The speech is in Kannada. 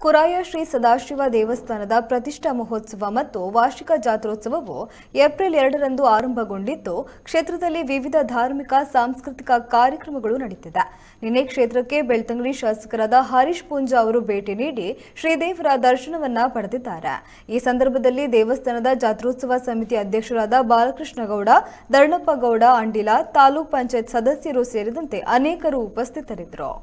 ಕುರಾಯ ಶ್ರೀ ಸದಾಶಿವ ದೇವಸ್ಥಾನದ ಪ್ರತಿಷ್ಠಾ ಮಹೋತ್ಸವ ಮತ್ತು ವಾರ್ಷಿಕ ಜಾತ್ರೋತ್ಸವವು ಏಪ್ರಿಲ್ 2ರಂದು ಆರಂಭಗೊಂಡಿದ್ದು, ಕ್ಷೇತ್ರದಲ್ಲಿ ವಿವಿಧ ಧಾರ್ಮಿಕ ಸಾಂಸ್ಕೃತಿಕ ಕಾರ್ಯಕ್ರಮಗಳು ನಡೆಯುತ್ತಿದೆ. ನಿನ್ನೆ ಕ್ಷೇತ್ರಕ್ಕೆ ಬೆಳ್ತಂಗಡಿ ಶಾಸಕರಾದ ಹರೀಶ್ ಪೂಂಜಾ ಅವರು ಭೇಟಿ ನೀಡಿ ಶ್ರೀದೇವರ ದರ್ಶನವನ್ನ ಪಡೆದಿದ್ದಾರೆ. ಈ ಸಂದರ್ಭದಲ್ಲಿ ದೇವಸ್ಥಾನದ ಜಾತ್ರೋತ್ಸವ ಸಮಿತಿ ಅಧ್ಯಕ್ಷರಾದ ಬಾಲಕೃಷ್ಣ ಗೌಡ, ಧರ್ಣಪ್ಪ ಗೌಡ ಅಂಡಿಲ, ತಾಲೂಕ್ ಪಂಚಾಯತ್ ಸದಸ್ಯರು ಸೇರಿದಂತೆ ಅನೇಕರು ಉಪಸ್ಥಿತರಿದ್ದರು.